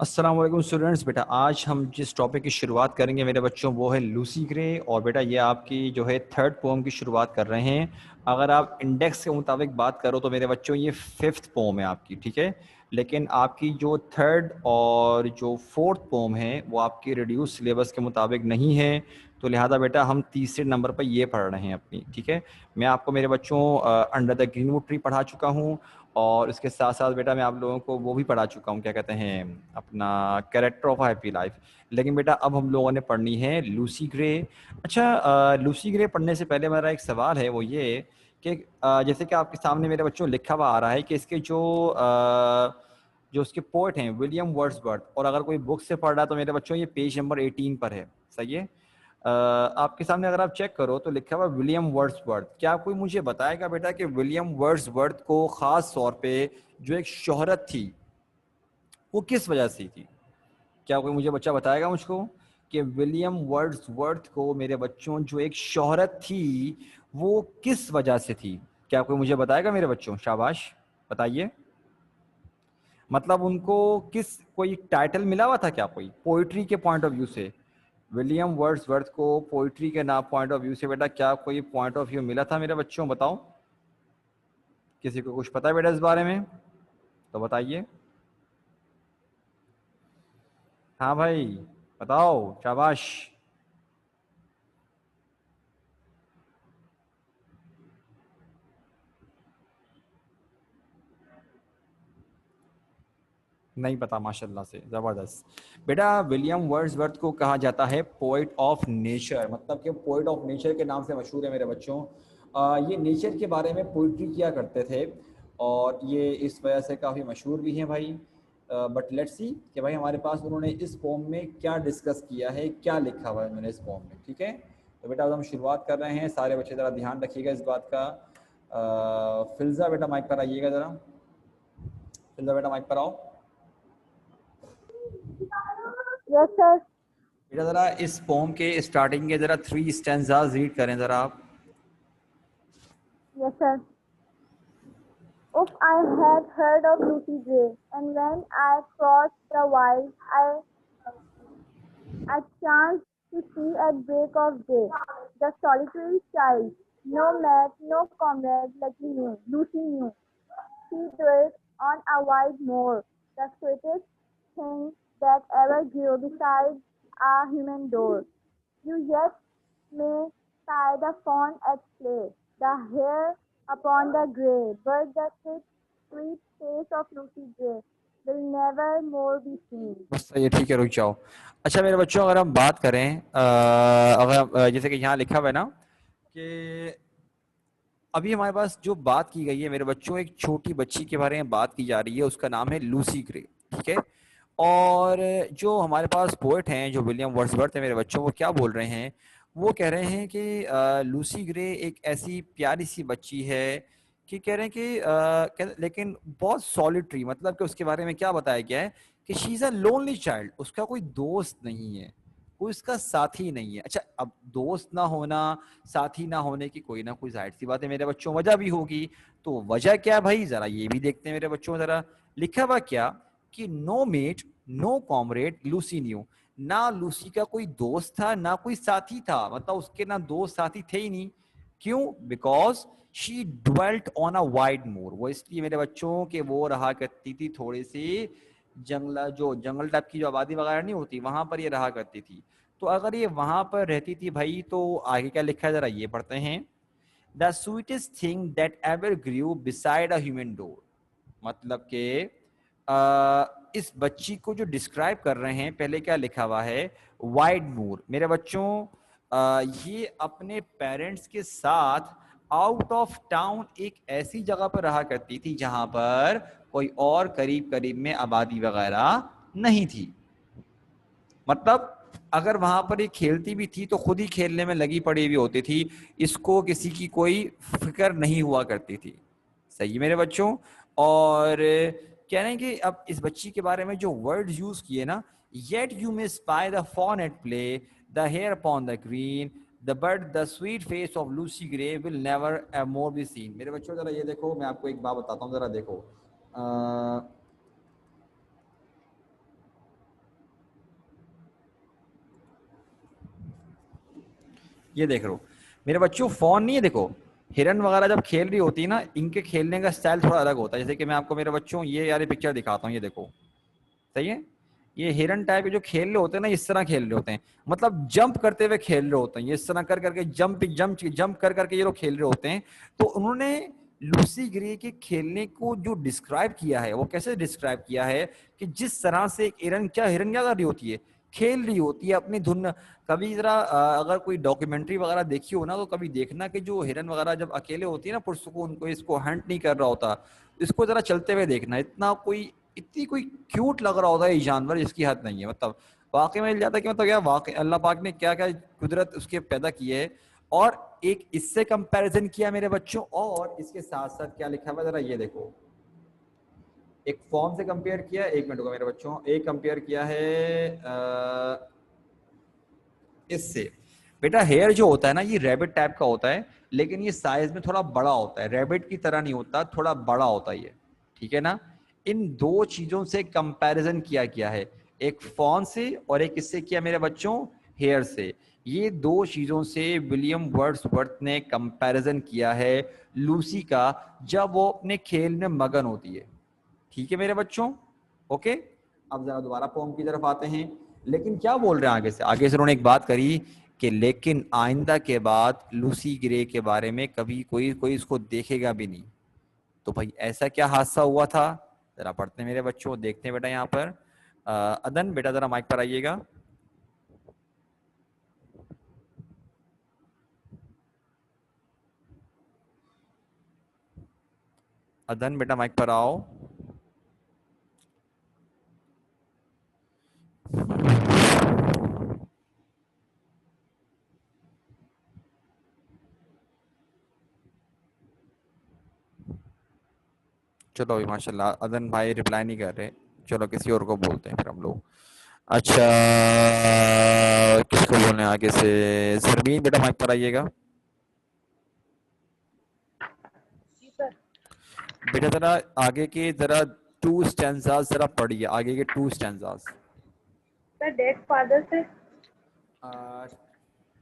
अस्सलाम वालेकुम स्टूडेंट्स। बेटा आज हम जिस टॉपिक की शुरुआत करेंगे मेरे बच्चों वो है लूसी ग्रे। और बेटा ये आपकी जो है थर्ड पोम की शुरुआत कर रहे हैं। अगर आप इंडेक्स के मुताबिक बात करो तो मेरे बच्चों ये फिफ्थ पोम है आपकी, ठीक है। लेकिन आपकी जो थर्ड और जो फोर्थ पोम है वो आपकी रिड्यूस सिलेबस के मुताबिक नहीं है, तो लिहाजा बेटा हम तीसरे नंबर पर ये पढ़ रहे हैं अपनी, ठीक है। मैं आपको मेरे बच्चों अंडर द ग्रीनवुड ट्री पढ़ा चुका हूँ, और इसके साथ साथ बेटा मैं आप लोगों को वो भी पढ़ा चुका हूँ, क्या कहते हैं, अपना कैरेक्टर ऑफ हैप्पी लाइफ। लेकिन बेटा अब हम लोगों ने पढ़नी है लूसी ग्रे। अच्छा, लूसी ग्रे पढ़ने से पहले मेरा एक सवाल है, वो ये कि जैसे कि आपके सामने मेरे बच्चों लिखा हुआ आ रहा है कि इसके जो उसके पोएट हैं विलियम वर्ड्सवर्थ, और अगर कोई बुक से पढ़ रहा है तो मेरे बच्चों ये पेज नंबर 18 पर है, सही है। आपके सामने अगर आप चेक करो तो लिखा हुआ विलियम वर्ड्सवर्थ। क्या कोई मुझे बताएगा बेटा कि विलियम वर्ड्सवर्थ को ख़ास तौर पे जो एक शोहरत थी वो किस वजह से थी? क्या कोई मुझे बच्चा बताएगा मुझको कि विलियम वर्ड्सवर्थ को मेरे बच्चों जो एक शोहरत थी वो किस वजह से थी? क्या कोई मुझे बताएगा मेरे बच्चों? शाबाश, बताइए। मतलब उनको किस कोई टाइटल मिला हुआ था क्या, कोई पोइट्री के पॉइंट ऑफ व्यू से? विलियम वर्ड्सवर्थ को पोइट्री के ना पॉइंट ऑफ व्यू से बेटा क्या कोई पॉइंट ऑफ व्यू मिला था मेरे बच्चों? बताओ, किसी को कुछ पता है बेटा इस बारे में तो बताइए। हाँ भाई, बताओ, शाबाश। नहीं पता, माशाल्लाह से, ज़बरदस्त। बेटा विलियम वर्ड्सवर्थ को कहा जाता है पोइट ऑफ नेचर, मतलब कि पोइट ऑफ नेचर के नाम से मशहूर है मेरे बच्चों। ये नेचर के बारे में पोइट्री किया करते थे और ये इस वजह से काफ़ी मशहूर भी हैं भाई। बट लेट्स सी कि भाई हमारे पास उन्होंने इस पोम में क्या डिस्कस किया है, क्या लिखा हुआ है उन्होंने इस पोम में, ठीक है। तो बेटा अब हम शुरुआत कर रहे हैं, सारे बच्चे ज़रा ध्यान रखिएगा इस बात का। फिल्ज़ा बेटा माइक पर आइएगा ज़रा। फिल्ज़ा बेटा माइक पर आओ। Yes sir. बेटा ज़रा इस पोम के स्टार्टिंग के ज़रा 3 स्टैंजास रीड करें ज़रा आप। Yes sir. If I had heard of Lucy Gray, and when I crossed the wild, I chanced to see at break of day the solitary child, no mate, no comrade, Lucy knew. Lucy knew. She dwelt on a wide moor, the sweetest thing that ever grew beside a human door. You yet may spy the fawn at play, the hare upon the grey, but the sweet face of Lucy Gray will never more be seen. बस ये ठीक है, रुक जाओ। अच्छा मेरे बच्चों, अगर हम बात करें अगर जैसे कि यहाँ लिखा हुआ है ना कि अभी हमारे पास जो बात की गई है मेरे बच्चों, एक छोटी बच्ची के बारे में बात की जा रही है, उसका नाम है लूसी ग्रे, ठीक है। और जो हमारे पास पोएट हैं जो विलियम वर्ड्सवर्थ है मेरे बच्चों, वो क्या बोल रहे हैं? वो कह रहे हैं कि लूसी ग्रे एक ऐसी प्यारी सी बच्ची है कि कह रहे हैं कि लेकिन बहुत सॉलिटरी, मतलब कि उसके बारे में क्या बताया गया है कि she is a lonely child, उसका कोई दोस्त नहीं है, कोई उसका साथी नहीं है। अच्छा, अब दोस्त ना होना, साथी ना होने की कोई ना कोई जाहिर सी बात है मेरे बच्चों वजह भी होगी। तो वजह क्या है भाई, जरा ये भी देखते हैं मेरे बच्चों। जरा लिखा हुआ क्या कि no mate no comrade Lucy knew, ना लूसी का कोई दोस्त था ना कोई साथी था, मतलब उसके ना दोस्त साथी थे ही नहीं। क्यों? Because she dwelt on a wide moor, वो इसलिए मेरे बच्चों के वो रहा करती थी थोड़ी सी जंगला, जो जंगल टाइप की जो आबादी वगैरह नहीं होती वहां पर ये रहा करती थी। तो अगर ये वहां पर रहती थी भाई, तो आगे क्या लिखा है जरा ये पढ़ते हैं। The sweetest thing that ever grew beside a human door, मतलब के इस बच्ची को जो डिस्क्राइब कर रहे हैं, पहले क्या लिखा हुआ है, वाइड मूर। मेरे बच्चों ये अपने पेरेंट्स के साथ आउट ऑफ टाउन एक ऐसी जगह पर रहा करती थी जहां पर कोई और करीब करीब में आबादी वगैरह नहीं थी। मतलब अगर वहां पर ये खेलती भी थी तो खुद ही खेलने में लगी पड़ी हुई होती थी, इसको किसी की कोई फिक्र नहीं हुआ करती थी। सही है मेरे बच्चों। और कह रहे हैं कि अब इस बच्ची के बारे में जो वर्ड यूज किए ना, yet you may spy the fawn at play, the hare upon the green, the bird the sweet face of Lucy Gray will never more be seen. मेरे बच्चों जरा ये देखो, मैं आपको एक बात बताता हूँ, जरा देखो। ये देख लो मेरे बच्चों, फोन नहीं है, देखो हिरन वगैरह जब खेल रही होती है ना, इनके खेलने का स्टाइल थोड़ा अलग होता है। जैसे कि मैं आपको मेरे बच्चों ये यार पिक्चर दिखाता हूँ, ये देखो, सही है। ये हिरन टाइप के जो खेल रहे होते हैं ना, इस तरह खेल रहे होते हैं, मतलब जंप करते हुए खेल रहे होते हैं, ये इस तरह कर करके जंप जंप जंप कर करके ये लोग खेल रहे होते हैं। तो उन्होंने लूसी ग्रे के खेलने को जो डिस्क्राइब किया है, वो कैसे डिस्क्राइब किया है कि जिस तरह से एक हिरन, हिरन क्या कर रही होती है, खेल रही होती है अपनी धुन। कभी जरा अगर कोई डॉक्यूमेंट्री वगैरह देखी हो ना, तो कभी देखना कि जो हिरन वगैरह जब अकेले होती है ना पुरसुकून, उनको इसको हंट नहीं कर रहा होता, इसको जरा चलते हुए देखना, इतना कोई इतनी कोई क्यूट लग रहा होता है ये जानवर, जिसकी हद नहीं है। मतलब वाकई में मिल जाता है कि मतलब यार वाकई अल्लाह पाक ने क्या क्या कुदरत उसके पैदा की है। और एक इससे कंपैरिजन किया मेरे बच्चों, और इसके साथ साथ क्या लिखा हुआ जरा ये देखो, एक फॉर्म से कंपेयर किया, एक मिनट होगा मेरे बच्चों, एक कंपेयर किया है इससे। बेटा हेयर जो होता है ना, ये रैबिट टाइप का होता है, लेकिन ये साइज में थोड़ा बड़ा होता है, रैबिट की तरह नहीं होता, थोड़ा बड़ा होता है ये, ठीक है ना। इन दो चीजों से कंपैरिजन किया गया है, एक फॉन से और एक इससे किया मेरे बच्चों, हेयर से। ये दो चीजों से विलियम वर्ड्सवर्थ ने कंपैरिजन किया है लूसी का, जब वो अपने खेल में मगन होती है, ठीक है मेरे बच्चों, ओके। अब जरा दोबारा पोम की तरफ आते हैं। लेकिन क्या बोल रहे हैं आगे से, आगे से उन्होंने एक बात करी कि लेकिन आइंदा के बाद लूसी ग्रे के बारे में कभी कोई कोई इसको देखेगा भी नहीं। तो भाई ऐसा क्या हादसा हुआ था, जरा पढ़ते हैं मेरे बच्चों, देखते हैं बेटा यहाँ पर। अदन बेटा जरा माइक पर आइएगा। अदन बेटा माइक पर आओ। चलो अभी माशाल्लाह अदन भाई रिप्लाई नहीं कर रहे, चलो किसी और को बोलते हैं फिर हम लोग। अच्छा, किसको बोलने आगे से, जरमीन बेटा माइक पर आइएगा। बेटा जरा आगे के जरा टू स्टैंजास जरा पढ़िए, आगे के two stanzas. The dead father से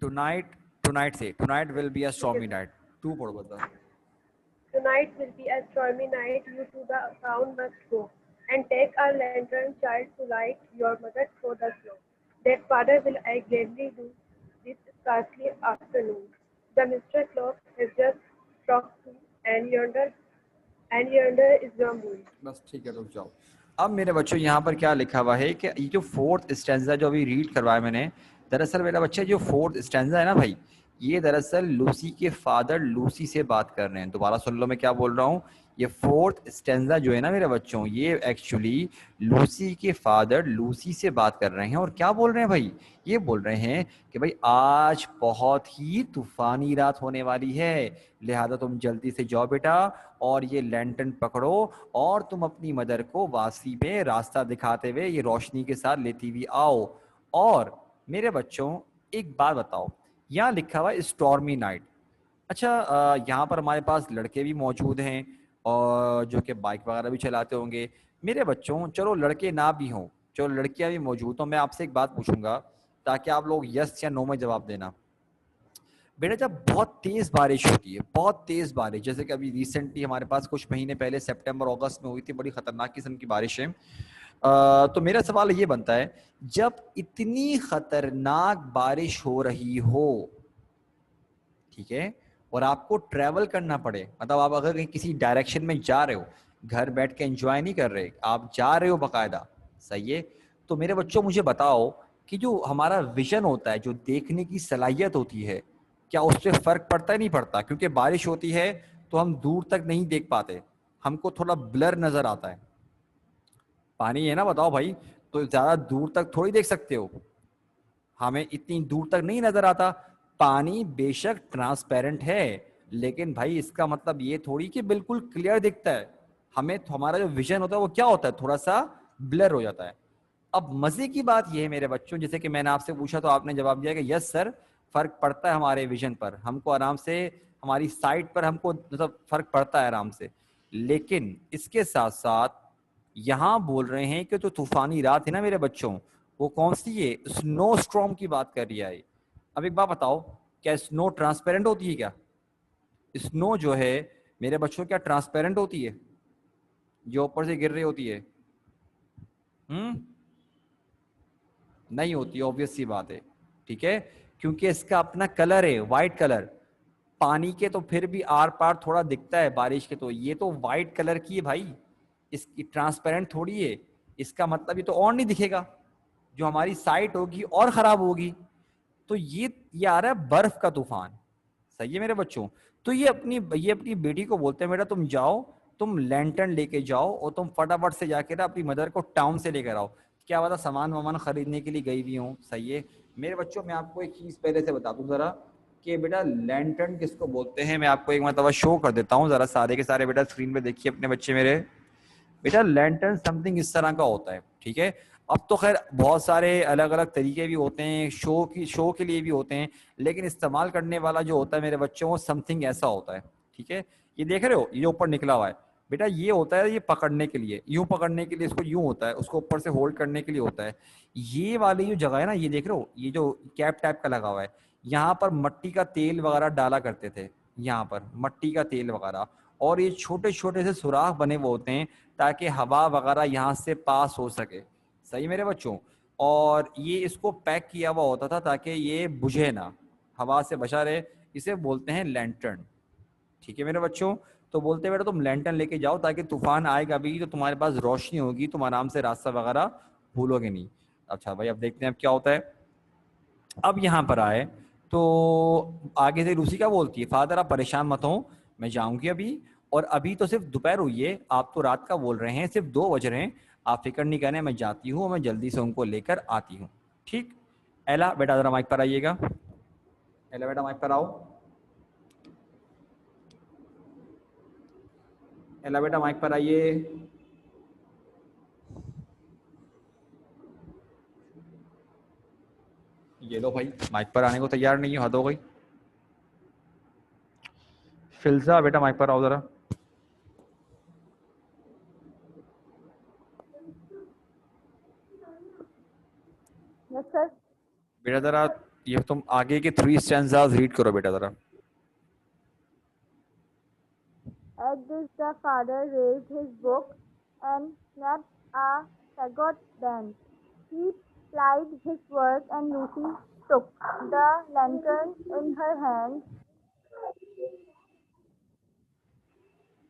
टुनाइट, टुनाइट से, tonight will be a stormy night, टू पढ़ो बता। Tonight will be a stormy night. You to the town must go, and take a lantern, child, to light your mother through the snow. That father will I gladly do this scarcely afternoon. The Mr. Clock has just struck two, and yonder is the moon. बस ठीक है, रुक जाओ। अब मेरे बच्चों यहाँ पर क्या लिखा हुआ है कि ये जो फोर्थ स्टैंजा जो अभी रीड करवाया मैंने, दरअसल मेरा बच्चा जो फोर्थ स्टैंजा है ना भाई, ये दरअसल लूसी के फादर लूसी से बात कर रहे हैं। दोबारा सुन लो मैं क्या बोल रहा हूँ। ये फोर्थ स्टैंजा जो है ना मेरे बच्चों, ये एक्चुअली लूसी के फादर लूसी से बात कर रहे हैं। और क्या बोल रहे हैं भाई, ये बोल रहे हैं कि भाई आज बहुत ही तूफानी रात होने वाली है, लिहाजा तुम जल्दी से जाओ बेटा और ये लैंटर्न पकड़ो, और तुम अपनी मदर को वासी में रास्ता दिखाते हुए ये रोशनी के साथ लेती हुई आओ। और मेरे बच्चों एक बात बताओ, यहाँ लिखा हुआ है स्टॉर्मी नाइट। अच्छा, यहाँ पर हमारे पास लड़के भी मौजूद हैं और जो कि बाइक वगैरह भी चलाते होंगे। मेरे बच्चों चलो लड़के ना भी हों, चलो लड़कियां भी मौजूद हो, मैं आपसे एक बात पूछूंगा ताकि आप लोग यस या नो में जवाब देना। बेटा जब बहुत तेज बारिश होती है, बहुत तेज बारिश, जैसे कि अभी रिसेंटली हमारे पास कुछ महीने पहले सितंबर अगस्त में हुई थी, बड़ी खतरनाक किस्म की बारिश है। तो मेरा सवाल ये बनता है, जब इतनी खतरनाक बारिश हो रही हो, ठीक है, और आपको ट्रेवल करना पड़े, मतलब आप अगर कहीं किसी डायरेक्शन में जा रहे हो, घर बैठ के एंजॉय नहीं कर रहे, आप जा रहे हो बकायदा, सही है। तो मेरे बच्चों मुझे बताओ कि जो हमारा विजन होता है, जो देखने की सलाहियत होती है, क्या उससे फर्क पड़ता है नहीं पड़ता? क्योंकि बारिश होती है तो हम दूर तक नहीं देख पाते, हमको थोड़ा ब्लर नजर आता है। पानी है ना, बताओ भाई, तो ज्यादा दूर तक थोड़ी देख सकते हो, हमें इतनी दूर तक नहीं नजर आता। पानी बेशक ट्रांसपेरेंट है, लेकिन भाई इसका मतलब ये थोड़ी कि बिल्कुल क्लियर दिखता है। हमें हमारा जो विजन होता है वो क्या होता है, थोड़ा सा ब्लर हो जाता है। अब मजे की बात यह है मेरे बच्चों, जैसे कि मैंने आपसे पूछा तो आपने जवाब दिया कि यस सर, फर्क पड़ता है हमारे विजन पर, हमको आराम से हमारी साइट पर हमको मतलब फर्क पड़ता है आराम से। लेकिन इसके साथ साथ यहां बोल रहे हैं कि जो तूफानी रात है ना मेरे बच्चों, वो कौन सी है, स्नो स्ट्रॉम की बात कर रही है। अब एक बात बताओ, क्या स्नो ट्रांसपेरेंट होती है क्या? स्नो जो है मेरे बच्चों क्या ट्रांसपेरेंट होती है जो ऊपर से गिर रही होती है? नहीं होती, ऑब्वियस सी बात है। ठीक है, क्योंकि इसका अपना कलर है, व्हाइट कलर। पानी के तो फिर भी आर पार थोड़ा दिखता है, बारिश के तो ये तो व्हाइट कलर की है भाई, इसकी ट्रांसपेरेंट थोड़ी है। इसका मतलब ये तो और नहीं दिखेगा, जो हमारी साइट होगी और खराब होगी। तो ये आ रहा है बर्फ का तूफान। सही है मेरे बच्चों। तो ये अपनी बेटी को बोलते हैं, बेटा तुम जाओ, तुम लैंटर्न लेके जाओ और तुम फटाफट से जाके ना अपनी मदर को टाउन से लेकर आओ। क्या पता सामान वामान खरीदने के लिए गई हुई हूँ। सही है मेरे बच्चों, मैं आपको एक चीज पहले से बता दूं जरा कि बेटा लैंटर्न किसको बोलते हैं। मैं आपको एक मतलब शो कर देता हूँ जरा, सारे के सारे बेटा स्क्रीन पे देखिए अपने बच्चे मेरे। बेटा लैंटर्न समथिंग इस तरह का होता है। ठीक है, अब तो खैर बहुत सारे अलग अलग तरीके भी होते हैं, शो के लिए भी होते हैं, लेकिन इस्तेमाल करने वाला जो होता है मेरे बच्चों वो समथिंग ऐसा होता है। ठीक है, ये देख रहे हो, ये ऊपर निकला हुआ है बेटा, ये होता है ये पकड़ने के लिए, यूं पकड़ने के लिए इसको यूं होता है, उसको ऊपर से होल्ड करने के लिए होता है। ये वाली जो जगह है ना, ये देख रहे हो, ये जो कैप टाइप का लगा हुआ है, यहाँ पर मट्टी का तेल वगैरह डाला करते थे, यहाँ पर मट्टी का तेल वगैरह, और ये छोटे छोटे से सुराख बने हुए होते हैं ताकि हवा वगैरह यहाँ से पास हो सके। सही मेरे बच्चों। और ये इसको पैक किया हुआ होता था ताकि ये बुझे ना, हवा से बचा रहे। इसे बोलते हैं लैंटर्न। ठीक है मेरे बच्चों, तो बोलते हैं बेटा तुम लैंटर्न लेके जाओ ताकि तूफान आएगा भी तो तुम्हारे पास रोशनी होगी, तुम आराम से रास्ता वगैरह भूलोगे नहीं। अच्छा भाई, अब देखते हैं अब क्या होता है। अब यहाँ पर आए तो आगे से लूसी क्या बोलती है, फादर आप परेशान मत हो, मैं जाऊंगी अभी, और अभी तो सिर्फ दोपहर हुई है, आप तो रात का बोल रहे हैं, सिर्फ 2 बज रहे हैं, आप फिक्र नहीं करने, मैं जाती हूँ, मैं जल्दी से उनको लेकर आती हूँ। ठीक। एला बेटा जरा माइक पर आइएगा, एला बेटा माइक पर आओ, एला बेटा माइक पर आइए। ये लो भाई, माइक पर आने को तैयार नहीं है, हद हो गई। फिल्जा बेटा माइक पर आओ जरा। Yes, sir. बेटा जरा ये तुम आगे के 3 स्टैंजास रीड करो बेटा जरा। At this, the father raised his book and snapped a fagot then. He plied his work and Lucy took the lantern in her hand.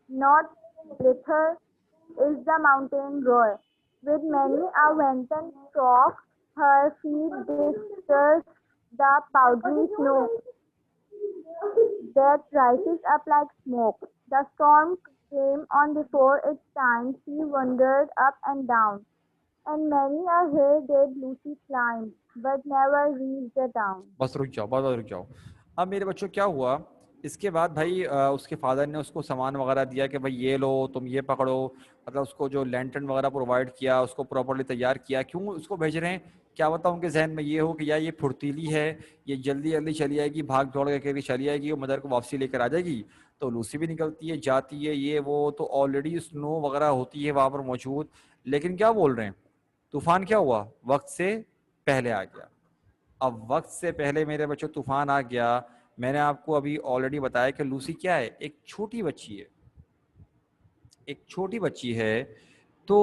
Not little is the mountain roar. With many a wanton stroke, her feet disperse the powdery snow that rises up like smoke. The storm came on before its time. She wandered up and down, and many a hill did Lucy climb, but never reached the town. बस रुक जाओ, बस रुक जाओ। अब मेरे बच्चों क्या हुआ, इसके बाद भाई उसके फादर ने उसको सामान वगैरह दिया कि भाई ये लो, तुम ये पकड़ो, मतलब उसको जो लैंटर्न वगैरह प्रोवाइड किया, उसको प्रॉपर्ली तैयार किया। क्यों उसको भेज रहे हैं, क्या बता उनके जहन में ये हो कि यार ये फुर्तीली है, ये जल्दी जल्दी चली आएगी, भाग दौड़ करके चली आएगी, वो मदर को वापसी लेकर आ जाएगी। तो लूसी भी निकलती है, जाती है, ये वो तो ऑलरेडी स्नो वगैरह होती है वहां पर मौजूद। लेकिन क्या बोल रहे हैं, तूफान क्या हुआ, वक्त से पहले आ गया। अब वक्त से पहले मेरे बच्चों तूफान आ गया। मैंने आपको अभी ऑलरेडी बताया कि लूसी क्या है, एक छोटी बच्ची है, एक छोटी बच्ची है। तो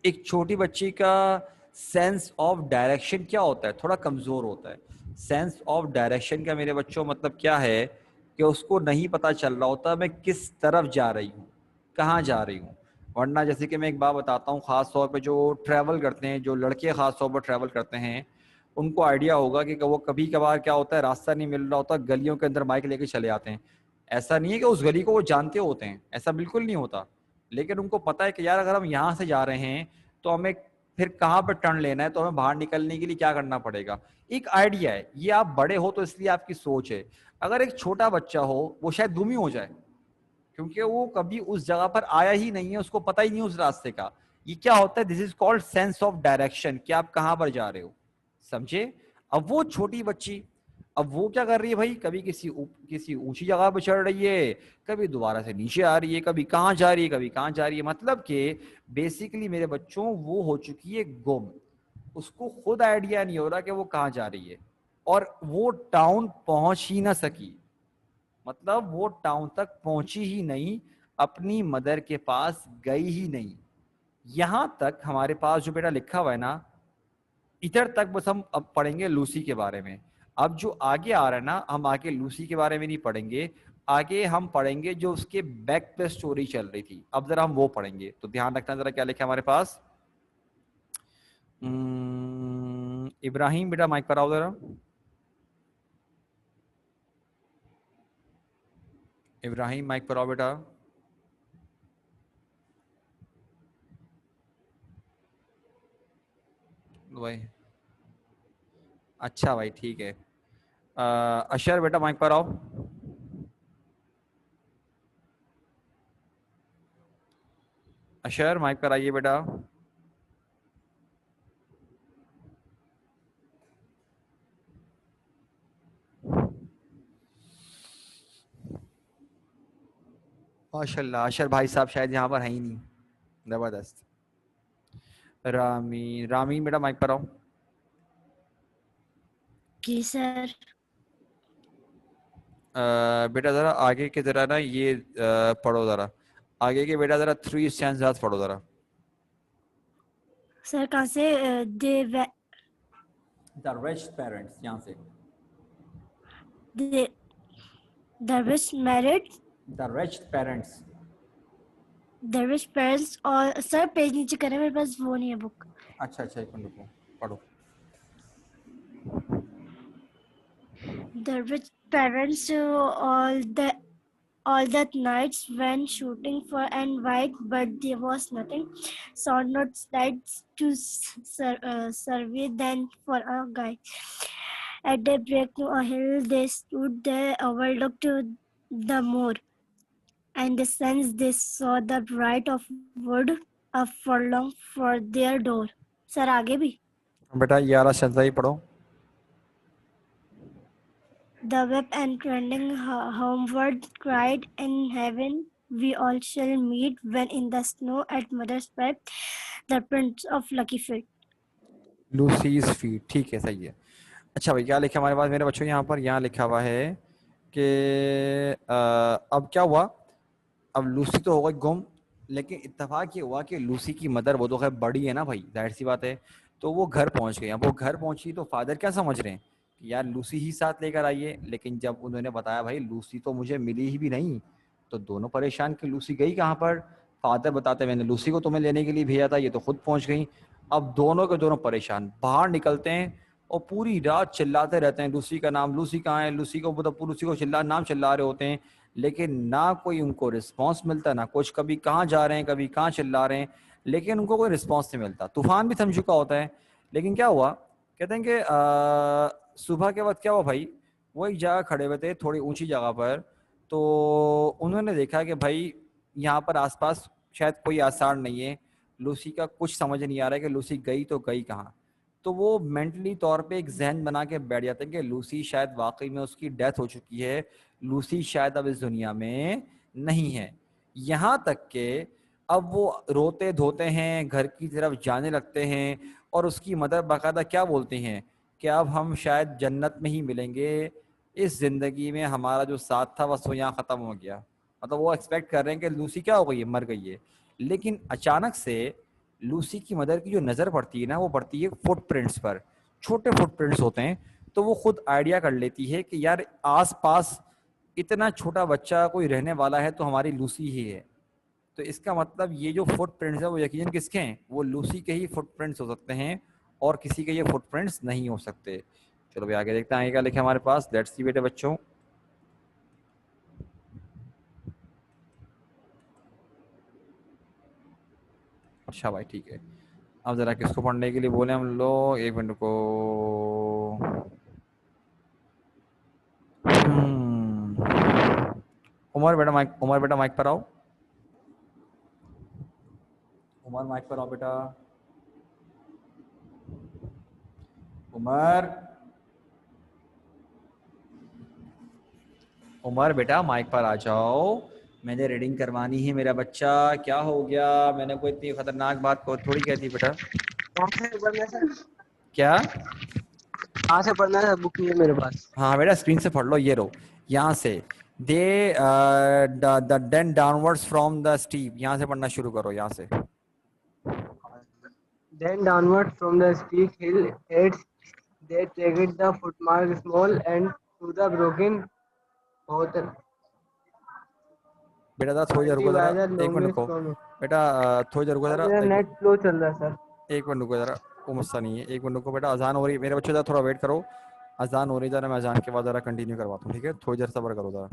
एक छोटी बच्ची का सेंस ऑफ डायरेक्शन क्या होता है, थोड़ा कमजोर होता है। सेंस ऑफ डायरेक्शन का मेरे बच्चों मतलब क्या है कि उसको नहीं पता चल रहा होता मैं किस तरफ जा रही हूँ, कहाँ जा रही हूँ। वरना जैसे कि मैं एक बात बताता हूँ, खास तौर पे जो ट्रैवल करते हैं, जो लड़के खास तौर पर ट्रैवल करते हैं, उनको आइडिया होगा कि वो कभी कभार क्या होता है, रास्ता नहीं मिल रहा होता, गलियों के अंदर बाइक लेके चले आते हैं। ऐसा नहीं है कि उस गली को वो जानते होते हैं, ऐसा बिल्कुल नहीं होता, लेकिन उनको पता है कि यार अगर हम यहाँ से जा रहे हैं तो हमें फिर कहाँ पर टर्न लेना है, तो हमें बाहर निकलने के लिए क्या करना पड़ेगा। एक आइडिया है, ये आप बड़े हो तो इसलिए आपकी सोच है। अगर एक छोटा बच्चा हो वो शायद गुम ही हो जाए, क्योंकि वो कभी उस जगह पर आया ही नहीं है, उसको पता ही नहीं उस रास्ते का। ये क्या होता है, this is called sense of direction, कि आप कहाँ पर जा रहे हो, समझे। अब वो छोटी बच्ची, अब वो क्या कर रही है भाई, कभी किसी ऊंची जगह पर चढ़ रही है, कभी दोबारा से नीचे आ रही है, कभी कहाँ जा रही है, कभी कहाँ जा रही है। मतलब कि बेसिकली मेरे बच्चों वो हो चुकी है गुम, उसको खुद आइडिया नहीं हो रहा कि वो कहाँ जा रही है। और वो टाउन पहुंच ही ना सकी, मतलब वो टाउन तक पहुंची ही नहीं, अपनी मदर के पास गई ही नहीं। यहां तक हमारे पास जो बेटा लिखा हुआ है ना, इधर तक बस हम अब पढ़ेंगे लूसी के बारे में। अब जो आगे आ रहा है ना, हम आगे लूसी के बारे में नहीं पढ़ेंगे, आगे हम पढ़ेंगे जो उसके बैक पे स्टोरी चल रही थी, अब जरा हम वो पढ़ेंगे। तो ध्यान रखना जरा क्या लिखा है हमारे पास। इब्राहिम बेटा माइक पर आओ जरा। इब्राहिम माइक पर आओ बेटा। भाई अच्छा भाई ठीक है। अशर बेटा माइक पर आओ। अशर माइक पर आइए बेटा। माशाल्लाह अशर भाई साहब शायद यहाँ पर है ही नहीं, जबरदस्त। रामीन, रामीन बेटा माइक पर आओ। जी सर। बेटा जरा आगे के जरा ना ये पढ़ो जरा आगे के बेटा, जरा 3 स्टैंजास पढ़ो जरा। सर कहाँ से? The rich parents, यहाँ से। the rich married The rich parents। the rich parents। और सर पेज नीचे करें, मेरे पास वो नहीं है बुक। अच्छा अच्छा एक मिनट रुको, पढ़ो। The rich parents all that nights went shooting for and white, but there was nothing. Saw not sights to survey than for a guide. At daybreak to a hill they stood there, overlooked the moor, and the sense they saw the bright of wood a furlong for their door. Sir आगे भी? बेटा 11 stanza ही पढ़ो। The web and trending homeward cried in heaven, we all shall meet when in the snow at mother's bed, the prints of lucky feet. Lucy's feet, ठीक है सही है। अच्छा भाई क्या लिखा हमारे पास मेरे बच्चों, यहाँ पर यहाँ लिखा हुआ है कि अब क्या हुआ, अब लूसी तो हो गई गुम, लेकिन इत्तेफाक ये हुआ कि लूसी की मदर, वो तो खैर बड़ी है ना भाई, जाहिर सी बात है, तो वो घर पहुंच गई। अब वो घर पहुंची तो फादर क्या समझ रहे हैं कि यार लूसी ही साथ लेकर आइए, लेकिन जब उन्होंने बताया भाई लूसी तो मुझे मिली ही भी नहीं, तो दोनों परेशान कि लूसी गई कहाँ पर। फादर बताते मैंने लूसी को तुम्हें लेने के लिए भेजा था, ये तो खुद पहुंच गई। अब दोनों के दोनों परेशान, बाहर निकलते हैं और पूरी रात चिल्लाते रहते हैं लूसी का नाम, लूसी कहाँ है, लूसी को मतलब लूसी को नाम चिल्ला रहे होते हैं, लेकिन ना कोई उनको रिस्पांस मिलता ना कुछ। कभी कहाँ जा रहे हैं, कभी कहाँ चिल्ला रहे हैं, लेकिन उनको कोई रिस्पांस नहीं मिलता। तूफान भी थम चुका होता है, लेकिन क्या हुआ, कहते हैं कि सुबह के वक्त क्या हुआ भाई, वो एक जगह खड़े हुए थे थोड़ी ऊंची जगह पर, तो उन्होंने देखा कि भाई यहाँ पर आसपास शायद कोई आसार नहीं है, लूसी का कुछ समझ नहीं आ रहा है कि लूसी गई तो गई कहाँ। तो वो मेंटली तौर पे एक जहन बना के बैठ जाते हैं कि लूसी शायद वाकई में उसकी डेथ हो चुकी है, लूसी शायद अब इस दुनिया में नहीं है। यहाँ तक के अब वो रोते धोते हैं, घर की तरफ जाने लगते हैं, और उसकी मदर बाकायदा क्या बोलती हैं कि अब हम शायद जन्नत में ही मिलेंगे, इस ज़िंदगी में हमारा जो साथ था बस वो यहाँ ख़त्म हो गया। मतलब वो एक्सपेक्ट कर रहे हैं कि लूसी क्या हो गई है, मर गई है। लेकिन अचानक से लूसी की मदर की जो नज़र पड़ती है ना, वो पड़ती है फुटप्रिंट्स पर, छोटे फुटप्रिंट्स होते हैं। तो वो खुद आइडिया कर लेती है कि यार आस पास इतना छोटा बच्चा कोई रहने वाला है तो हमारी लूसी ही है। तो इसका मतलब ये जो फुटप्रिंट्स है वो यकीनन किसके हैं, वो लूसी के ही फुटप्रिंट्स हो सकते हैं, और किसी के ये फुटप्रिंट्स नहीं हो सकते। चलो भाई आगे देखते हैं आगे क्या लिखा हमारे पास। लेट्स सी बेटे बच्चों। अच्छा भाई ठीक है, अब जरा किसको पढ़ने के लिए बोले हम लोग, एक मिनट को। उमर बेटा माइक पर आओ। उमर माइक पर आओ बेटा। उमर बेटा माइक पर आ जाओ, मैंने रीडिंग करवानी है मेरा बच्चा। क्या हो गया, मैंने कोई इतनी खतरनाक बात को थोड़ी कहती बेटा। क्या कहाँ से पढ़ना है, बुक नहीं है मेरे पास। हाँ बेटा स्क्रीन से पढ़ लो, ये रो यहाँ से, they then downwards from the steep, यहाँ से पढ़ना शुरू करो, यहाँ से। Then downward from the steep hill heads, they trekked the footmark small and to the broken hotel. बेटा जरा थोड़ी देर रुको, जरा एक मिनट रुको बेटा, थोड़ी देर रुको जरा, मेरा नेट स्लो चल रहा है सर। एक मिनट रुको जरा, वो मसला नहीं है, एक मिनट रुको बेटा, अजान हो रही है मेरे बच्चे, जरा थोड़ा वेट करो, अजान हो रही है जरा, मैं अजान के बाद जरा कंटिन्यू करवाता हूँ, ठीक है, थोड़ी देर सब्र करो जरा।